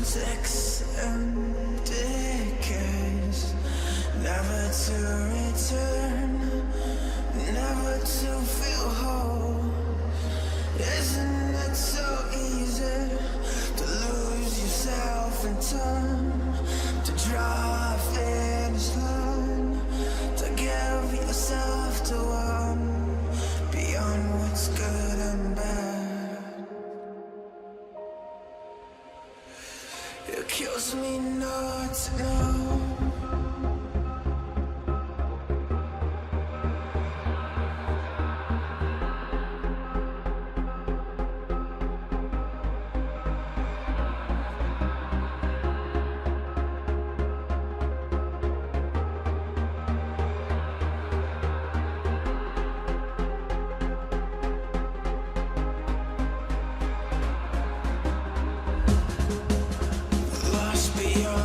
ticks and decays, never to return, never to feel whole. Isn't it so easy to lose yourself in time, to draw a finish line, to give yourself to one beyond what's good and bad? It kills me not to know. Lost beyond